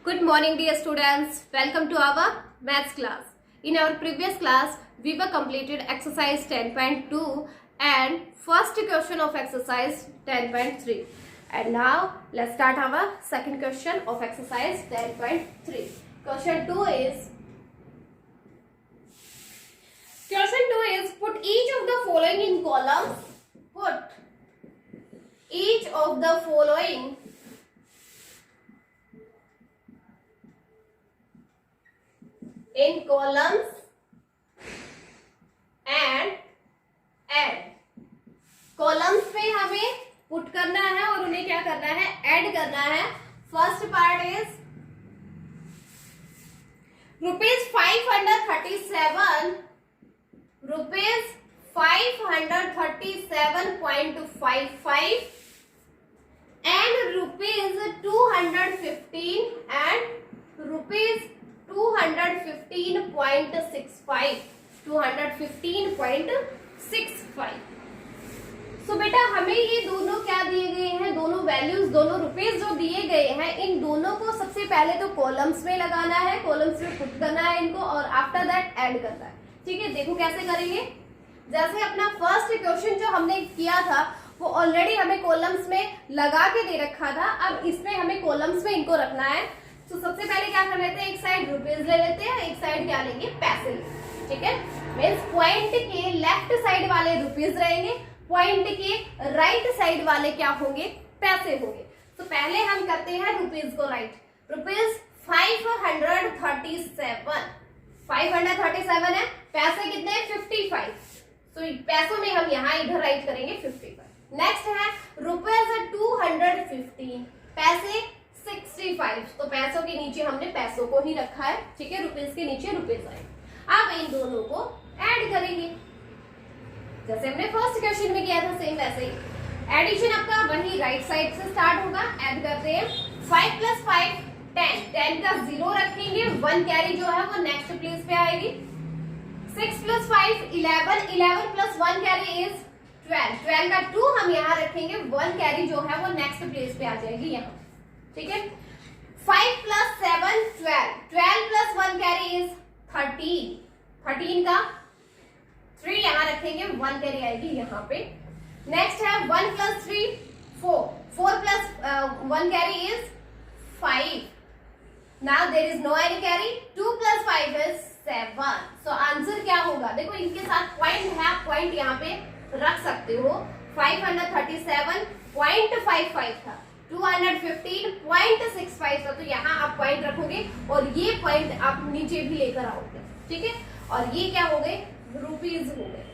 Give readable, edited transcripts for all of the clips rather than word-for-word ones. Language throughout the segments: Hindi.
Good morning dear students, welcome to our maths class. In our previous class, we were completed exercise 10.2 and first question of exercise 10.3. And now let's start our second question of exercise 10.3. Question 2 is put each of the following in columns. Put each of the following in columns and add. Columns पे हमें पुट करना है और उन्हें क्या करना है, ऐड करना है. First part is ₹537 537.55 and ₹215 and ₹215.65. सो बेटा हमें ये दोनों क्या दिए गए हैं, दोनों वैल्यूज, दोनों रुपीज जो दिए गए हैं, इन दोनों को सबसे पहले तो कॉलम्स में लगाना है, कॉलम्स में पुट करना है इनको और आफ्टर दैट ऐड करना है. ठीक है, देखो कैसे करेंगे. जैसे अपना फर्स्ट इक्वेशन जो हमने किया था वो ऑलरेडी हमें कॉलम्स में लगा के दे रखा था. अब इसमें हमें कॉलम्स में इनको रखना है. तो सबसे पहले क्या कर लेते हैं, एक साइड रुपीज ले लेते हैं, एक साइड क्या लेंगे, पैसे लेंगे. ठीक है, मींस पॉइंट के लेफ्ट साइड वाले रुपीज रहेंगे, पॉइंट के राइट साइड वाले क्या होंगे, पैसे होंगे. तो पहले हम करते हैं रुपीज को राइट. रुपीज 537 है, पैसे कितने हैं, 55. तो पैसों में हम यहाँ इधर राइट करेंगे 55. नेक्स्ट है रुपीज 215, पैसे 65. तो पैसों के नीचे हमने पैसों को ही रखा है. ठीक है, रुपीज के नीचे रुपीज आए. अब इन दोनों को ऐड करेंगे जैसे हमने फर्स्ट क्वेश्चन में किया था, सेम वैसे ही. एडिशन आपका वही राइट साइड से स्टार्ट होगा. ऐड करते हैं 5 + 5 10, 10 का 0 रखेंगे, 1 कैरी जो है वो नेक्स्ट प्लेस पे आएगी. 6 + 5 11, 11 + 1 कैरी इज 12, 12 का 2 हम यहाँ रखेंगे, 1 कैरी जो है वो नेक्स्ट प्लेस पे आ जाएगी यहाँ. ठीक है, 5 + 7 12, 12 + 1 कैरी इज 13, 13 का 3 यहाँ रखेंगे, 1 कैरी आएगी यहाँ पे. नेक्स्ट है 1 + 3 4, 4 + 1 carry is 5. Now there is no any carry. 2 + 5 is 7. So answer क्या होगा, देखो इनके साथ पॉइंट है, पॉइंट यहाँ पे रख सकते हो. 537.55 था, 215.65 था, तो यहाँ आप पॉइंट रखोगे और ये पॉइंट आप नीचे भी लेकर आओगे. ठीक है, और ये क्या हो गए, रुपीज हो गए.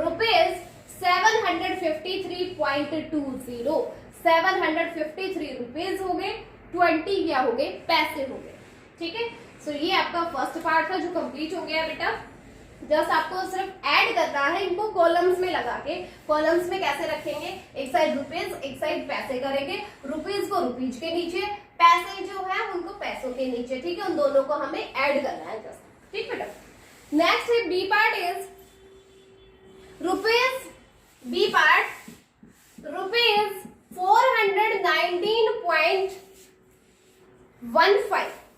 रुपीज 753.20, 753 रुपीज हो गए. 20 क्या हो गए, पैसे हो गए. ठीक है, सो ये आपका फर्स्ट पार्ट था जो कंप्लीट हो गया बेटा. जस्ट आपको सिर्फ ऐड करना है इनको कॉलम्स में लगा के. कॉलम्स में कैसे रखेंगे, एक साइड रुपीज, एक साइड पैसे करेंगे. रुपीज को रुपीज के नीचे, पैसे जो है उनको पैसों के नीचे. ठीक है, उन दोनों को हमें ऐड करना है जस्ट. ठीक बेटा. नेक्स्ट है B part is rupees. B part rupees 419.15,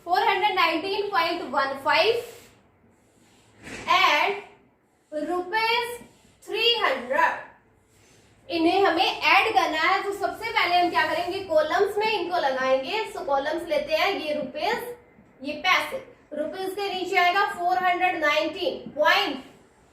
419.15 and rupees 300. इन्हें हमें ऐड करना है. तो सबसे पहले हम क्या करेंगे, कॉलम्स में इनको लगाएंगे. सो कॉलम्स लेते हैं, ये रुपीज, ये पैसे. रुपीज के नीचे आएगा 419 पॉइंट,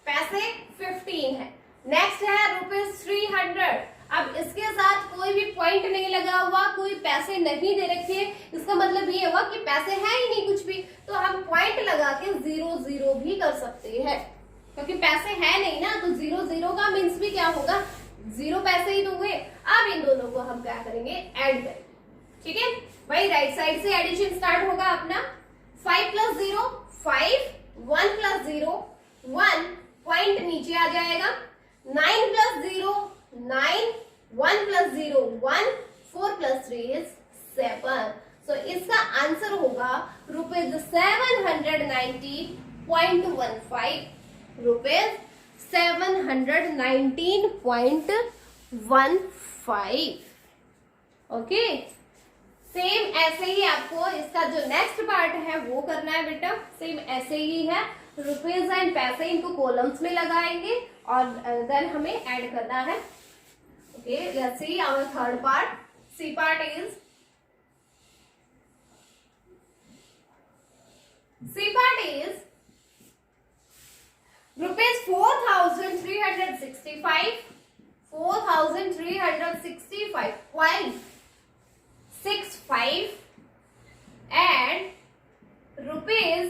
पैसे 15 है. नेक्स्ट है रुपीज 300. अब इसके साथ कोई भी पॉइंट नहीं लगा हुआ, कोई पैसे नहीं दे रखे, इसका मतलब ये हुआ कि पैसे हैं ही नहीं कुछ भी. तो हम पॉइंट लगा के 0 भी कर सकते हैं, क्योंकि पैसे हैं नहीं ना. तो 0 का मीन्स भी क्या होगा, 0 पैसे ही तो हुए. अब इन दोनों को हम क्या करेंगे, ऐड करेंगे. ठीक है भाई, राइट साइड से एडिशन स्टार्ट होगा अपना. 5 + 0 5, 1 + 0 1, पॉइंट नीचे आ जाएगा. 9 + 0 9, 1 + 0 1, 4 + 3 is 7. सो इसका आंसर होगा रुपीज 790.15, रुपीज 719.15. ओके, सेम ऐसे ही आपको इसका जो नेक्स्ट पार्ट है वो करना है बेटा, सेम ऐसे ही है, रुपीज एंड पैसे इनको कॉलम्स में लगाएंगे और देन हमें ऐड करना है। Okay, let's see our third part. C part is, C part is rupees 4,365, 4,365.65 and rupees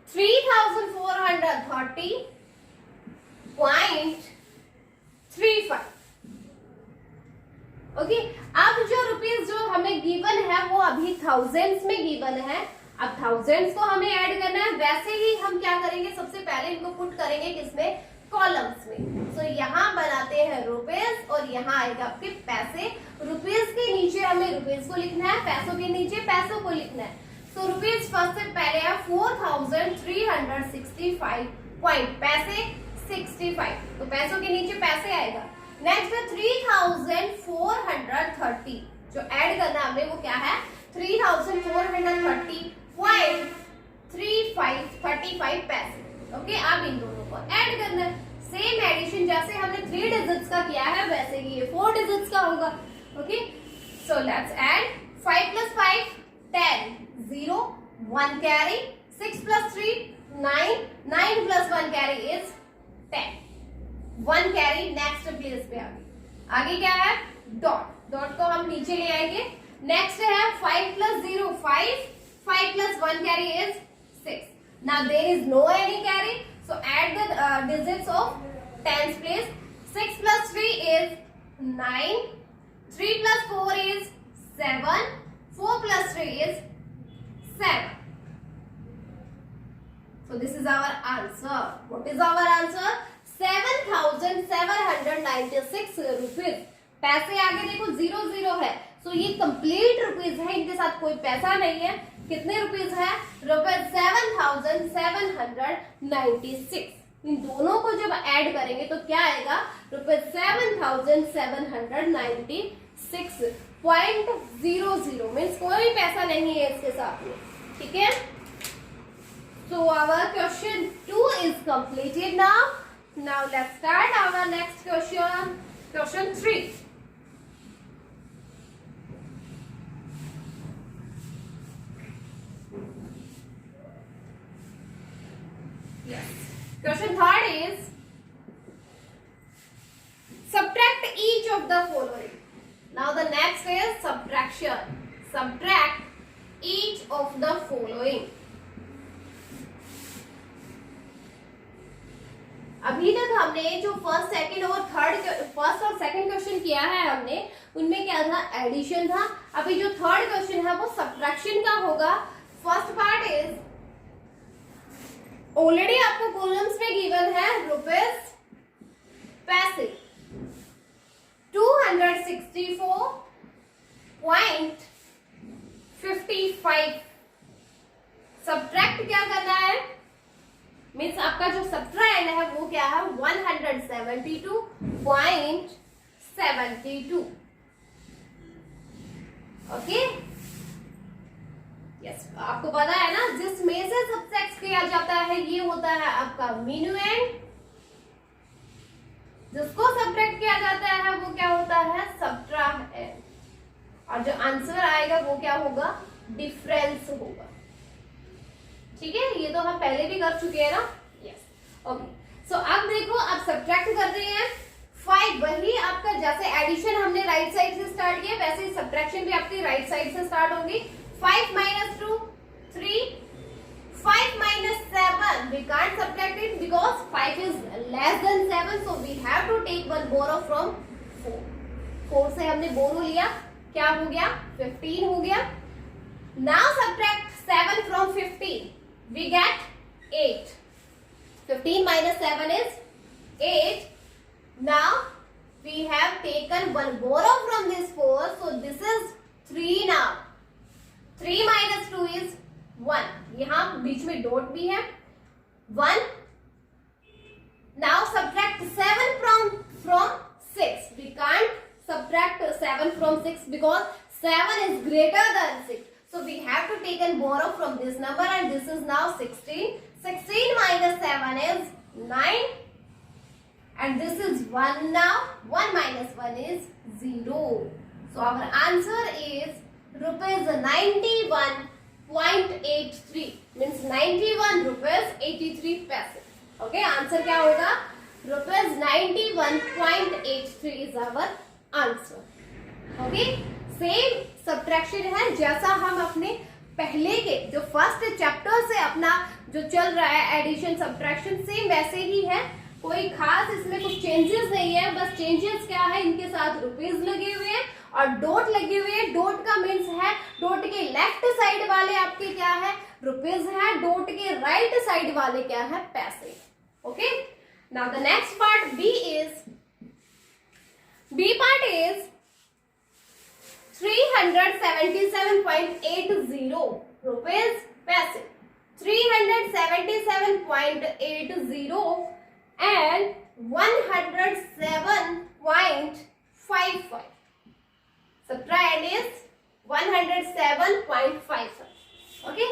3,430.35। ओके, अब जो रुपीज जो हमें गिवन है वो अभी थाउजेंड्स में गिवन है, अब थाउजेंड्स को हमें ऐड करना है। वैसे ही हम क्या करेंगे, सबसे पहले इनको पुट करेंगे किसमें, कॉलम्स में। सो यहाँ बनाते हैं रुपीज और यहाँ आएगा आपके पैसे। रुपीज के नीचे हमें रुपीज को लिखना है, पैसों के नीचे पैसों को लिखना है। तो रुपीज फर्स्ट से पहले है 4,365 पॉइंट पैसे 65, तो पैसों के नीचे पैसे आएगा। नेक्स्ट है 3,430, जो ऐड करना हमने वो क्या है, 3,430.35 पैसे। ओके, अब इन दोनों को ऐड करना है। सेम एडिशन जैसे हमने 3 डिजिट्स का किया है वैसे ही ये 4 डिजिट्स का होगा। Okay, so let's add 5 + 5 10, 0 1 carry, 6 + 3 9, 9 + 1 carry is 10, 1 carry next place पे आगे क्या है, डॉट, डॉट को हम नीचे ले आएंगे। नेक्स्ट है 5 + 0 5, 5 + 1 carry is 6। Now there is no any carry, so add the digits of tens place. 6 + 3 is 9, 3 + 4 is 7, 4 + 3 is 7. So this is our answer. What is our answer? 7,796 rupees. पैसे आगे देखो 0 0 है, so ये कंप्लीट रुपीज है, इनके साथ कोई पैसा नहीं है। कितने रुपीज है, रुपीज 7,796। इन दोनों को जब ऐड करेंगे तो क्या आएगा, रुपीज 7,796.00 मीन्स कोई पैसा नहीं है इसके साथ में। ठीक है, so our question 2 is completed now. Now let's start our next question, question 3। Question 3 is subtract each of the following. Now the next is subtraction. Subtract each of the following. अभी तक हमने जो फर्स्ट सेकंड और सेकंड क्वेश्चन किया है हमने, उनमें क्या था, एडिशन था। अभी जो थर्ड क्वेश्चन है वो सब्ट्रैक्शन का होगा। फर्स्ट पार्ट इज, ऑलरेडी आपको कॉलम्स में गिवन है रुपीज पैसे 264.55। सब्ट्रैक्ट क्या करना है, मीन्स आपका जो सब्ट्रैक्ट है वो क्या है, 172.72। ओके, यस, आपको पता है ना, जिसमें से सब्ट्रैक्ट किया जाता है ये होता है आपका मिनुएंड, जिसको सब्ट्रैक्ट किया जाता है वो क्या होता है, सब्ट्रैक्टेंड, और जो आंसर आएगा वो क्या होगा, डिफरेंस होगा। ठीक है, ये तो हम पहले भी कर चुके हैं ना। यस, ओके, सो अब देखो, अब सब्ट्रैक्ट करते हैं 5, वही आपका जैसे एडिशन हमने राइट साइड से स्टार्ट किया वैसे ही सब्ट्रैक्शन भी आपकी राइट साइड से स्टार्ट होगी। 5 - 2 3, 5 - 7 we can't subtract it because 5 is less than 7, so we have to take one borrow from 4. 4 से हमने borrow लिया, क्या हो गया, 15 हो गया। Now subtract 7 from 15, we get 8. 15 - 7 is 8. Now we have taken one borrow from this 4, so this is 3 now. 3 - 2 is 1. यहाँ बीच में डॉट भी है, 1. Now subtract 7 from 6. We can't subtract 7 from 6 because 7 is greater than 6. So we have to take and borrow from this number, and this is now 16. 16 minus 7 is 9. And this is 1 now. 1 minus 1 is 0. So our answer is rupees 91.83. Means 91 rupees 83 paise. Okay, answer क्या होगा? Rupees 91.83 is our answer. Okay, same subtraction है जैसा हम अपने पहले के जो फर्स्ट चैप्टर से अपना जो चल रहा है एडिशन सब्ट्रैक्शन, सेम वैसे ही है. कोई खास इसमें कुछ चेंजेस नहीं है. बस चेंजेस क्या है, इनके साथ रुपीज लगे हुए हैं और डॉट लगे हुए हैं. डॉट का मीन्स है डॉट के लेफ्ट साइड वाले आपके क्या है, रुपीज है. डॉट के राइट साइड वाले क्या है, पैसे. Okay, now the next part B part is 377.80 rupees पैसे. 377.80 and 107.55. Subtract is 107.55. Okay.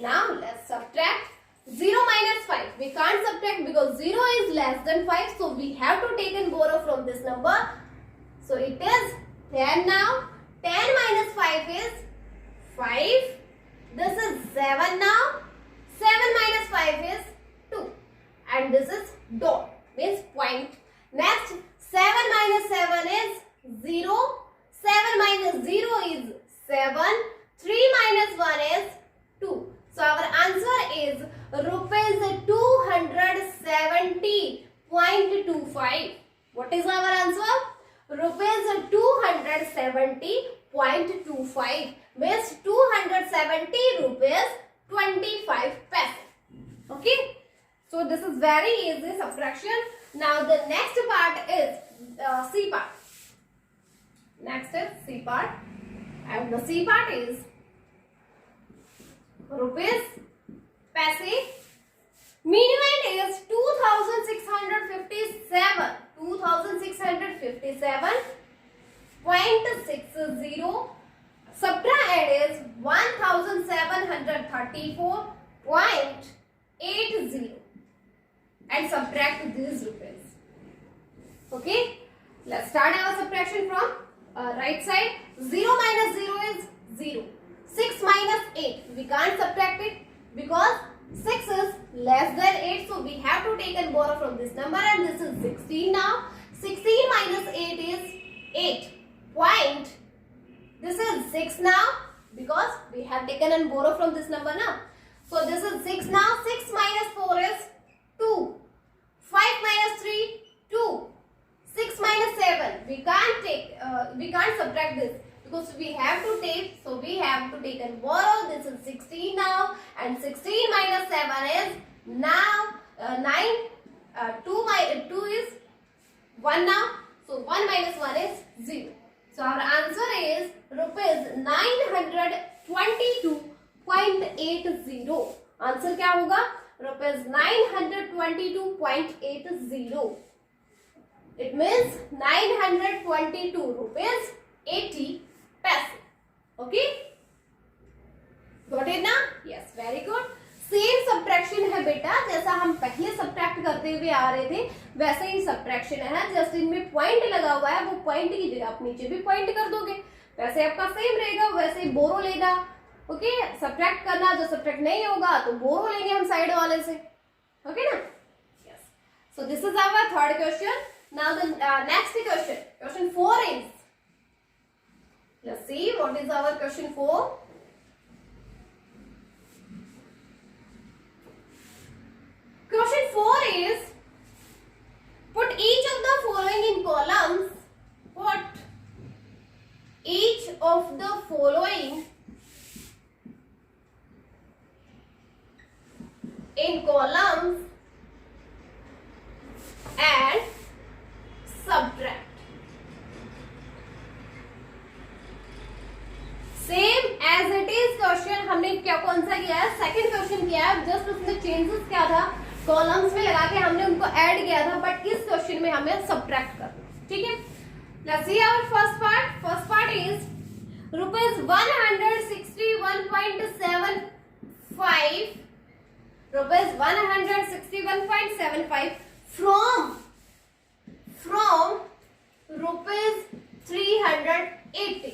Now let's subtract 0 minus 5. We can't subtract because 0 is less than 5. So we have to take and borrow from this number. So it is 10 now. 10 minus 5 is 5. This is 7 now. 7 minus 5 is 2. And this is dot, means point. Next, 7 minus 7 is 0. 7 minus 0 is 7. 3 minus 1 is 2. So our answer is rupees 270.25. What is our answer? Rupees 270.25 means 270 rupees 25 paise. Okay. So this is very easy subtraction. Now the next part is C part. Next is C part, and the C part is rupees paise. Minimum is 2,657. 2,657.60. Subtract is 1,734.80. And subtract these rupees. Okay, let's start our subtraction from right side. 0 minus 0 is 0. 6 minus 8, we can't subtract it because 6 is less than 8. So we have to take and borrow from this number, and this is 16 now. 16 minus 8 is 8. Point. This is 6 now because we have taken and borrow from this number now. So this is 6 now. 6 minus 4 is 2. 5 minus 3, 2. 6 minus 7. We can't subtract this because we have to take. So we have to take and borrow. This is 16 now, and 16 minus 7 is now 9. 2 is 1 now. So 1 minus 1 is 0. So our answer is rupees 922.80. Answer क्या होगा? Rupees 922.80. It means 922 rupees 80 paise. Okay? Got it ना? Yes, very good. Same subtraction है बेटा, जैसा हम पहले सब्ट्रैक्ट करते हुए आ रहे थे वैसे ही सब्ट्रैक्शन है. जस्ट इनमें पॉइंट लगा हुआ है, वो पॉइंट की जगह आप नीचे भी पॉइंट कर दोगे, वैसे आपका सेम रहेगा. वैसे ही बोरो लेगा. ओके, सब्ट्रैक्ट करना, जो सब्ट्रैक्ट नहीं होगा तो बोरो लेंगे हम साइड वाले से. ओके ना? Yes. So this is our third question. Now the next question, question 4 is, let's see what is our question 4. Question 4 is, put each of the following in columns. Put each of the following in columns and subtract. Same as it is question हमने क्या कौन सा किया है, सेकंड क्वेश्चन किया है. जस्ट उसमें चेंजेस क्या था, कॉलम्स में लगा के हमने उनको ऐड किया था, बट इस क्वेश्चन में हमें सब्ट्रैक्ट करना. ठीक है, let's see our first part. First part is rupees 161.75, rupees 161.75 from rupees 380.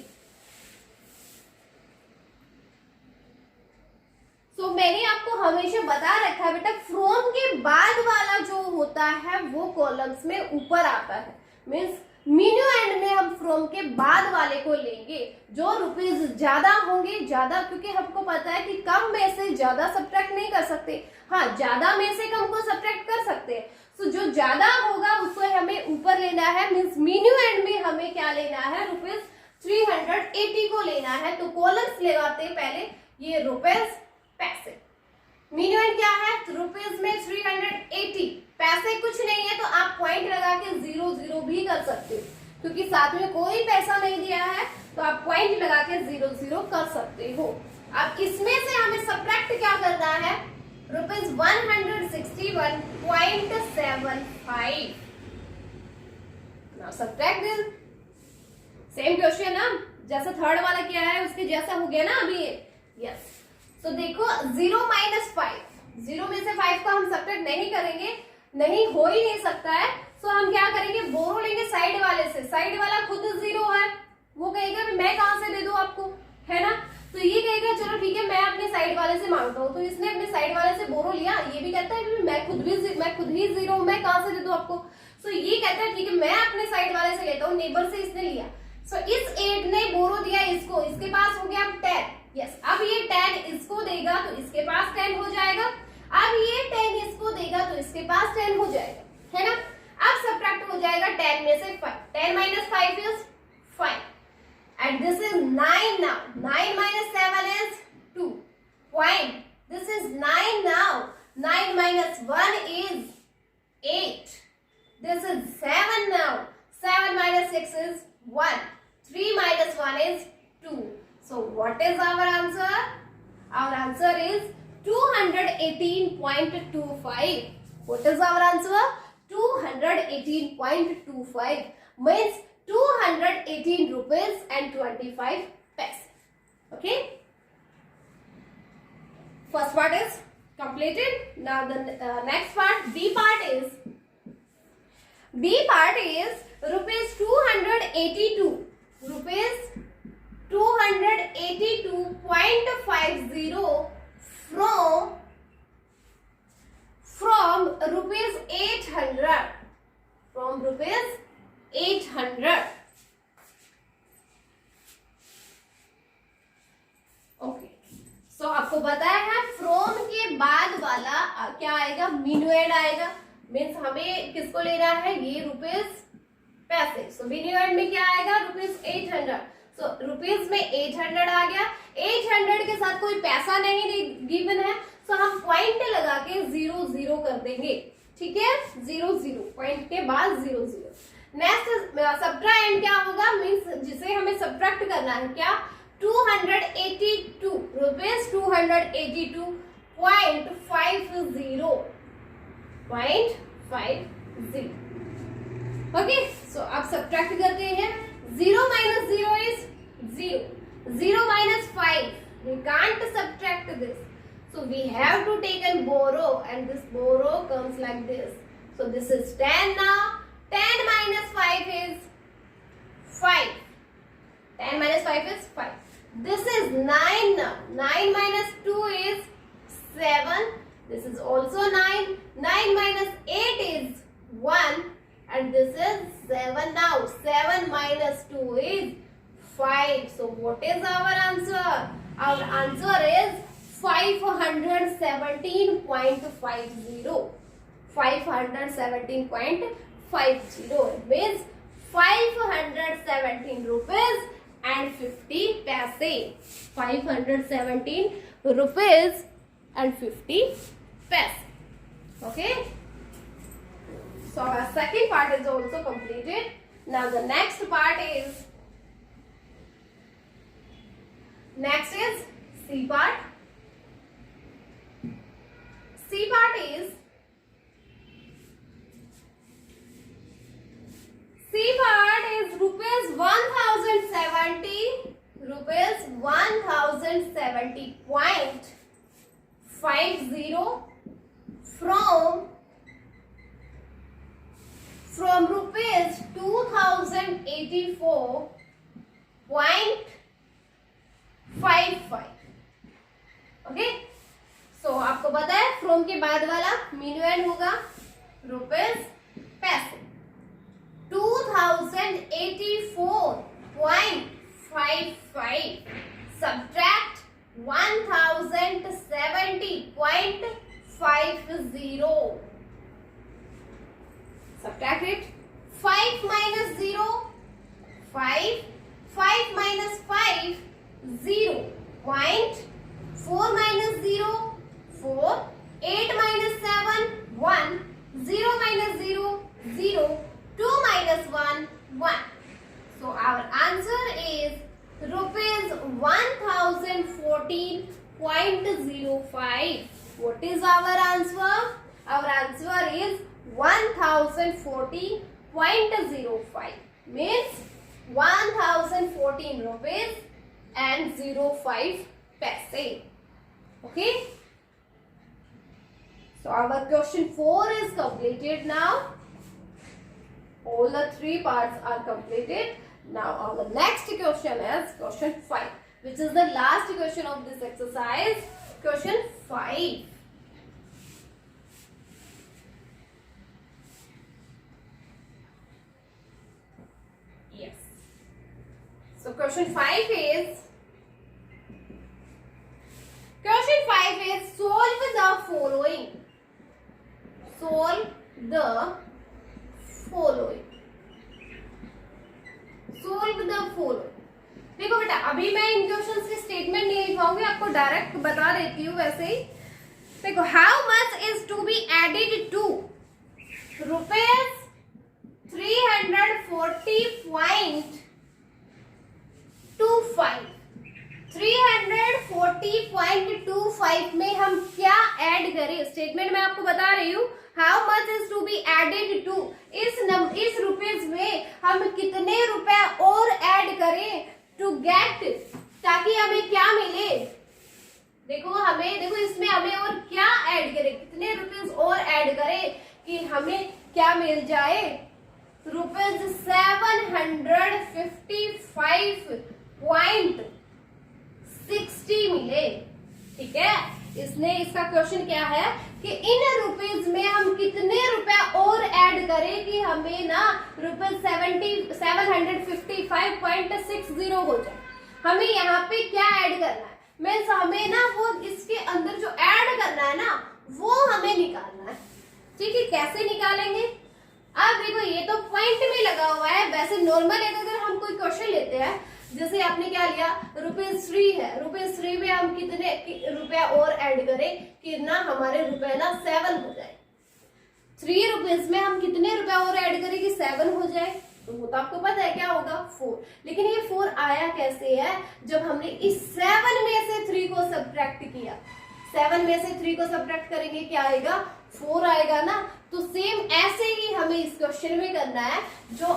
So मैंने आपको हमेशा बता रखा है बेटा, फ्रॉम के बाद वाला जो होता है वो कॉलम्स में ऊपर आता है, मीन्स मीनू एंड में हम फ्रॉम के बाद वाले को लेंगे। जो रुपीज ज्यादा होंगे, ज्यादा, क्योंकि हमको पता है कि कम में से ज्यादा सब्ट्रैक्ट नहीं कर सकते, हाँ ज्यादा में से कम को सब्ट्रैक्ट कर सकते हैं। सो जो ज्यादा होगा उसको हमें ऊपर लेना है, मीन्स मीनू एंड में हमें क्या लेना है, रुपीज 380 को लेना है। तो कॉलम्स लगाते पहले ये रुपीज पैसे, मीनू एंड क्या है, रुपीज में 380, पैसे कुछ नहीं है तो आप पॉइंट लगा के 0 भी कर सकते हो, क्योंकि साथ में कोई पैसा नहीं दिया है तो आप पॉइंट लगा के 0 कर सकते हो। अब इसमें से हमें सब्ट्रैक्ट क्या करना है, rupees 161.75। Now subtract this, same question ना, जैसा थर्ड वाला किया है उसके जैसा हो गया ना अभी, यस। तो देखो 0 - 5, 0 में से 5 को हम सब्ट्रैक्ट नहीं करेंगे, नहीं हो ही नहीं सकता है। सो हम क्या करेंगे, बोरो लेंगे साइड वाले से, साइड वाला खुद 0 है, वो कहेगा मैं कहां से दे दूं आपको, है ना। तो ये कहेगा चलो ठीक है मैं अपने साइड वाले से मांगता हूँ, तो इसने अपने साइड वाले से बोरो लिया, ये भी कहता है कि मैं खुद ही 0 हूँ, मैं कहां से दे दूं आपको। सो ये कहता है ठीक है मैं अपने साइड वाले से लेता हूँ, नेबर से इसने लिया। सो इस 8 ने बोरो दिया इसको, इसके पास हो गया 10, यस। अब ये 10 इसको देगा तो इसके पास 10 हो जाएगा, अब ये 10 इसको देगा तो इसके पास 10 हो जाएगा, है ना। अब सब्ट्रैक्ट हो जाएगा 10 में से 5, 10 - 5 is 5 and this is 9 now, 9 - 7 is 2 point, this is 9 now, 9 - 1 is 8, this is 7 now, 7 - 6 is 1, 3 - 1 is 2. So what is our answer? Our answer is 218.25. What is our answer? 218.25 means 218 rupees and 25 paise. Okay. First part is completed. Now the next part, B part is rupees 282. Rupees 282.50 from rupees 800, from rupees 800. Okay, सो आपको बताया है फ्रॉम के बाद वाला क्या आएगा, मीनू एंड आएगा, मीन्स हमें किसको लेना है, ये रुपीज पैसे। सो मीनू एंड में क्या आएगा, रुपीज 800। सो रुपीज में 800 आ गया, 800 के साथ कोई पैसा नहीं गिवन है, सो हम पॉइंट लगा के 0 कर देंगे, ठीक है, 0 पॉइंट के बाद 0। नेक्स्ट सब्ट्रैक्ट क्या होगा, मीन्स जिसे हमें सब्ट्रैक्ट करना है क्या, 282 रुपीज 282.50. ओके, सो अब सब्ट्रैक्ट करते हैं, 0 - 0 is 0, 0 - 5, we can't subtract this, so we have to take and borrow, and this borrow comes like this. So this is 10 now, 10 - 5 is 5, 10 - 5 is 5. This is 9 now, 9 - 2 is 7, this is also 9, 9 - 8 is 1, and this is 7 now, 7 - 2 is 5. So what is our answer? Our answer is 517.50. 517.50. It means 517 rupees and 50 paise. 517 rupees and 50 paise. Okay. So our second part is also completed. Now the next part is C part. C part is rupees 1070, rupees 70.50 from rupees 2084.55. Okay, सो आपको पता है फ्रॉम के बाद वाला मिनुएंड होगा रुपीज पैसे 2084.55 subtract 1070.50. Subtract it. 5 minus 0, 5. 5 minus 5, 0. Point. 4 minus 0, 4. 8 minus 7, 1. 0 minus 0, 0. 2 minus 1, 1. So our answer is rupees 1014.05. What is our answer? Our answer is 1014.05. Means 1014 rupees and 05 paise. Okay. So our question 4 is completed now. All the 3 parts are completed. Now our next question is question 5, which is the last question of this exercise. Question 5. Yes. So question 5 is solve the following. Solve the following. Solve the following. देखो बेटा, अभी मैं इन क्वेश्चंस के स्टेटमेंट नहीं लिखवाऊंगी, आपको डायरेक्ट बता देती हूँ वैसे ही. देखो, how much is to be added to rupees 340.25. 340.25 में हम क्या ऐड करें? स्टेटमेंट में आपको बता रही हूँ. How much is to be added to, इस रुपीज में हम कितने रुपए और ऐड करें टू गेट, ताकि हमें क्या मिले. देखो इसमें हमें और क्या ऐड करें, कितने रुपीज और ऐड करें कि हमें क्या मिल जाए. रुपीज 755.60 मिले. ठीक है, इसका क्वेश्चन क्या है कि इन रुपीज में हम कितने रुपए और ऐड करें कि हमें ना रुपीज 755.60 हो जाए. हमें यहाँ पे क्या ऐड करना है, मीन्स हमें ना वो इसके अंदर जो ऐड करना है ना वो हमें निकालना है. ठीक है, कैसे निकालेंगे? अब देखो, ये तो पॉइंट में लगा हुआ है. वैसे नॉर्मल अगर हम कोई क्वेश्चन लेते हैं, जैसे आपने क्या लिया, रुपीज 3 है, रुपीज 3 में हम कितने रुपया और ऐड करें कि ना हमारे रुपए ना 7 हो जाए. 3 रुपीज में हम कितने रुपया और ऐड करें कि 7 हो जाए? तो वो तो आपको पता है क्या होगा, 4. लेकिन ये 4 आया कैसे है? जब हमने इस 7 में से 3 को सब्ट्रैक्ट किया. 7 में से 3 को सब्ट्रैक्ट करेंगे, क्या आएगा? 4 आएगा ना. तो सेम ऐसे ही हमें इस क्वेश्चन में करना है. जो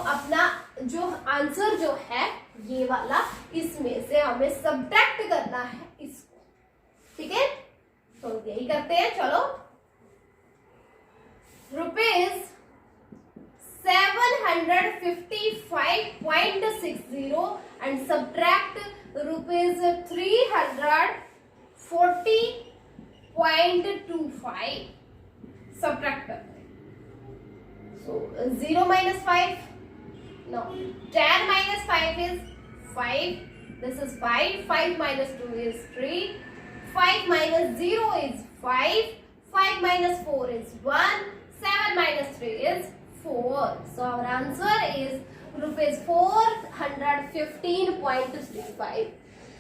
आंसर जो है ये वाला, इसमें से हमें सब्ट्रैक्ट करना है इसको. ठीक है, तो यही करते हैं. चलो, rupees 755.60 and subtract rupees 340.25. Subtract करते हैं. So 0 minus 5. No, 10 minus 5 is 5. This is 5. 5 minus 2 is 3. 5 minus 0 is 5. 5 minus 4 is 1. 7 minus 3 is 4. So our answer is rupees 415.35.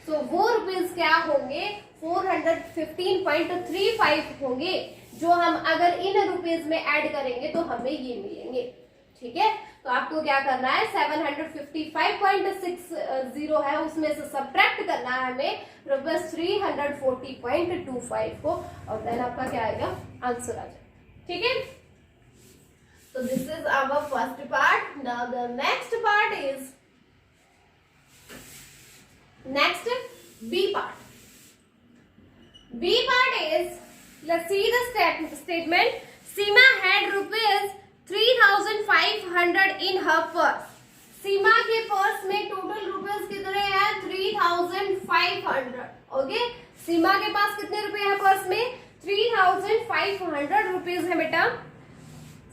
So वो रुपीज क्या होंगे? 415.35 होंगे, जो हम अगर इन रुपीज में ऐड करेंगे तो हमें ये मिलेंगे. ठीक है, तो आपको क्या करना है, 755.60 है, उसमें से सब्ट्रैक्ट करना है हमें रुपीज 340.25 को, और देन आपका क्या आएगा? आंसर आ जाए. ठीक है, so this is our first part. Now the next part is, next B part. B part is, let's see the statement. Seema had rupees 3,500 in her purse. सीमा के पर्स में टोटल रुपीस कितने हैं? 3,500. ओके, सीमा के पास कितने रुपए हैं पर्स में? 3,500 रुपीज है बेटा.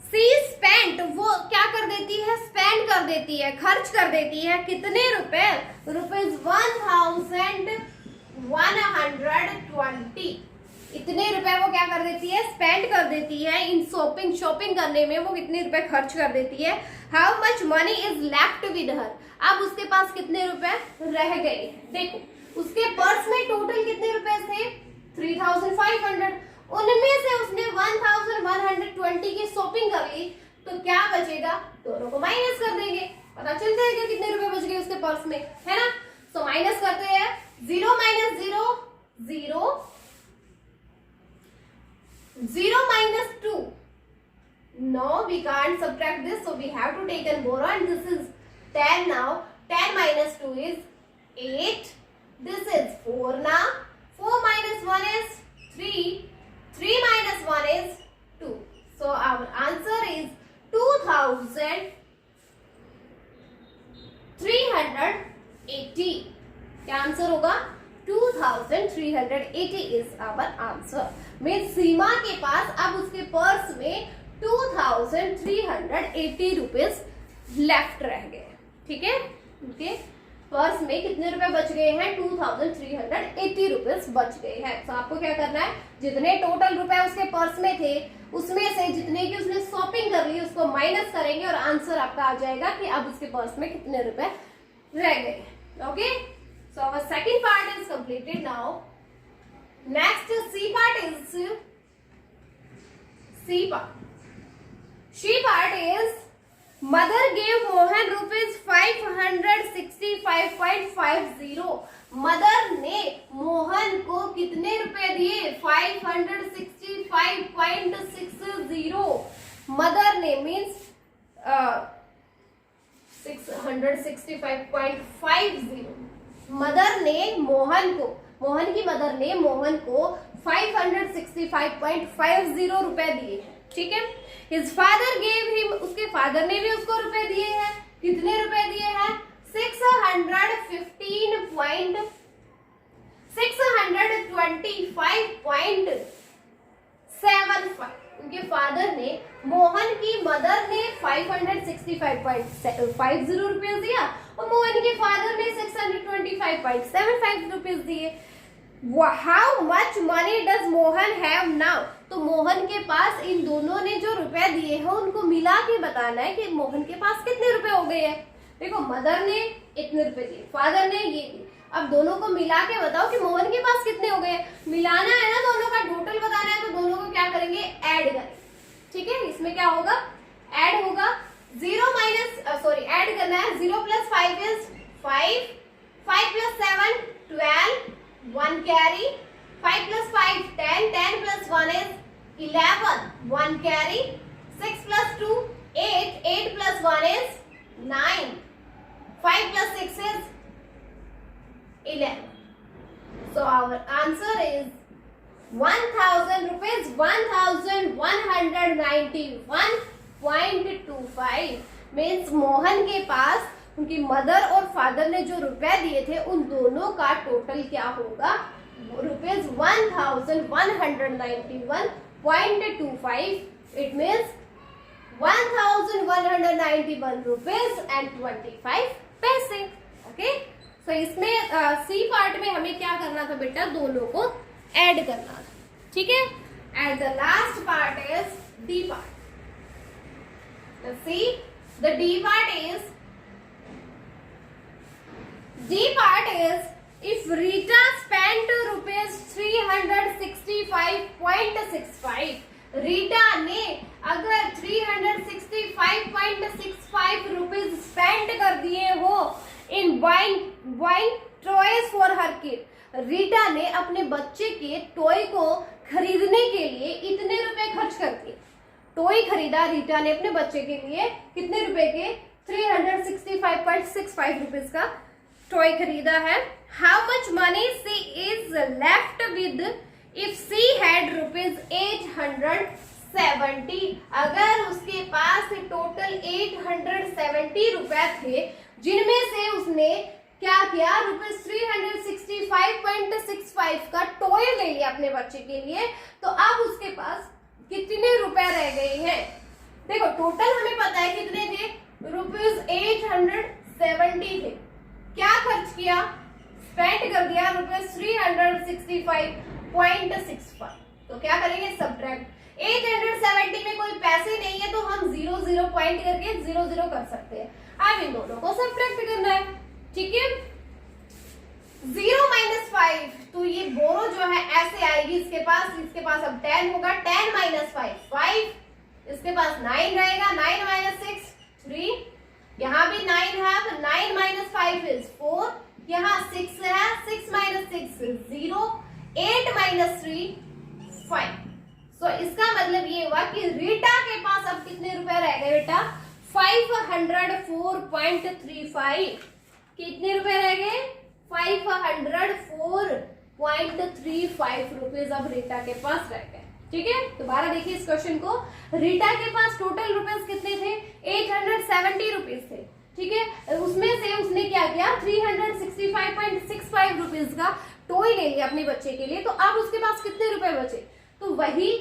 सी स्पेंट, वो क्या कर देती है? स्पेंड कर देती है, खर्च कर देती है. कितने रुपए? रुपीज 1,120. इतने रुपए वो क्या कर देती है? स्पेंड कर देती है. इन शॉपिंग करने में वो कितने रुपए खर्च कर देती है? How much money is left with her. अब उसके पास कितने रुपए रह गए? देखो, उसके पर्स में टोटल कितने रुपए थे? 3,500. उनमें से उसने 1,120 की शॉपिंग कर ली, तो क्या बचेगा? दोनों को माइनस कर देंगे, पता चल जाएगा कितने रुपए बच गए उसके पर्स में, है ना? सो माइनस करते हैं. 0 minus 0, 0. 0 minus 2. No, we can't subtract this, so we have to take and borrow, and this is 10 now. 10 minus 2 is 8. This is 4 now. 4 minus 1 is 3. 3 minus 1 is 2. So our answer is 2,380. क्या आंसर होगा? 2,380 is our answer. मीन्स सीमा के पास अब उसके पर्स में 2,380 रुपीज लेफ्ट रह गए. ठीक है, उनके पर्स में कितने रुपए बच गए हैं? 2,380 रुपीज बच गए हैं. तो आपको क्या करना है? जितने टोटल रुपए उसके पर्स में थे, उसमें से जितने की उसने शॉपिंग कर ली उसको माइनस करेंगे और आंसर आपका आ जाएगा कि अब उसके पर्स में कितने रुपए रह गए. Okay, so our second part is completed now. Next C part is C part is mother gave Mohan rupees 565.50. Mother ने मोहन को कितने रुपए दिए? 565.60. मदर ने मीन्स 665.50. मदर ने मोहन की मदर ने मोहन को 565.50 रुपए दिए हैं. ठीक है. His father gave him, उसके फादर ने भी उसको रुपए दिए हैं. कितने रुपए दिए हैं? 625.75. उनके फादर ने, मोहन की मदर ने 565.50 रुपीज दिया और मोहन के फादर ने 625.75 रुपीज दिए. How much money does Mohan have now? तो मोहन के पास इन दोनों ने जो रुपए दिए हैं उनको मिला के बताना है कि मोहन के पास कितने रुपए हो गए हैं. देखो, मदर ने इतने रुपए दिए, फादर ने ये दिए. अब दोनों को मिला के बताओ कि मोहन के पास कितने हो गए. मिलाना है ना, दोनों का टोटल बताना है, तो दोनों को क्या करेंगे? ऐड करेंगे. ठीक है, इसमें क्या होगा? ऐड होगा. 0 minus ऐड करना है. 0 plus 5 is 5. 5 plus 7 12. 1 carry. 5 plus 5 10. 10 plus 1 is 11. 1 carry. 6 plus 2 8. 8 plus 1 is 9. 5 plus 6 is 11. So our answer is 1,000 rupees. 1,191.25. Means Mohan के पास उनकी मदर और फादर ने जो रुपए दिए थे उन दोनों का टोटल क्या होगा? Rupees 1,191.25. It means 1,191 rupees and 25 पैसे. ओके, सो इसमें सी पार्ट में हमें क्या करना था बेटा? दोनों को ऐड करना था. ठीक है. And the last part is D part. Let's see, the D part is if Rita spent rupees 365.65. Rita ने अगर 365.65 रुपीज स्पेंड कर दिए हो in buying toys for her kid. Rita ने अपने बच्चे के टॉय को खरीदने के लिए इतने रुपए खर्च कर दिए. टॉय खरीदा रीटा ने अपने बच्चे के लिए. कितने रुपए के? 365.65 रुपीज का टॉय खरीदा है. How much money she is left with if she had ₹870, अगर उसके पास टोटल 870 रुपए थे, जिनमें से उसने क्या किया, ₹365.65 का टॉय ले लिया अपने बच्चे के लिए, तो अब उसके पास कितने रुपए रह गए हैं? देखो टोटल हमें पता है कितने थे, ₹870 थे। क्या खर्च किया, स्पेंड कर दिया ₹365.65। तो क्या करेंगे, सब्ट्रैक्ट। 870 में कोई पैसे नहीं है तो हम 0 पॉइंट करके 0 कर सकते हैं। अब इन दोनों को सब्ट्रैक्ट करना है, ठीक है। 0 - 5, तो ये बोरो जो है ऐसे आएगी इसके पास अब 10 होगा, 10 - 5 5, इसके पास 9 रहेगा, 9 - 6 3, यहाँ भी 9 है तो 9 - 5 इज 4, यहाँ 6 है, 6 - 6 इज 0, 8 - 3 5। सो इसका मतलब ये हुआ कि रीटा के पास अब कितने रुपए रह गए बेटा, 504.35। कितने रुपए रह गए, 504.35 रुपीज अब रीटा के पास रह गए, ठीक है। दोबारा देखिए इस क्वेश्चन को, रीटा के पास टोटल रुपीज कितने थे, 870 रुपीज थे, ठीक है। उसमें से उसने क्या किया, 365.65 रुपीज का टॉय ले लिया अपने बच्चे के लिए, तो अब उसके पास कितने रुपए बचे, तो वही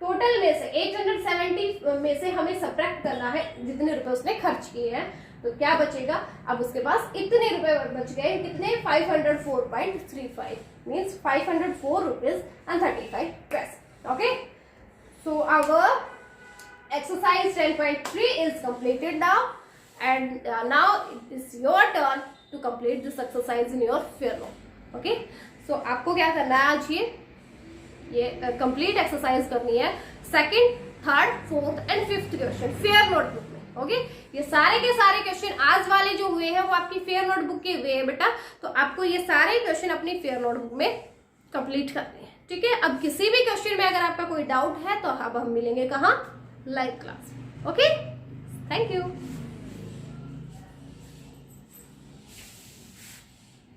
टोटल में से 870 में से हमें सब्ट्रैक्ट करना है जितने रुपए उसने खर्च किए हैं। तो क्या बचेगा, अब उसके पास इतने रुपए बच गए, कितने, 504.35 मीन्स 504 रुपीज एंड 35 पैसे। Okay, so our exercise 10.3 is completed now, and now it is your turn to complete this exercise in your fair note. Okay, so आपको क्या करना है, आज ये कंप्लीट एक्सरसाइज करनी है, second, third, fourth and fifth question fair notebook में। ओके, ये सारे के सारे क्वेश्चन आज वाले जो हुए हैं वो आपकी फेयर नोटबुक के हुए हैं बेटा, तो आपको ये सारे क्वेश्चन अपनी फेयर नोटबुक में कंप्लीट करने हैं, ठीक है। अब किसी भी क्वेश्चन में अगर आपका कोई डाउट है तो अब हम मिलेंगे कहाँ, live class. Okay, thank you.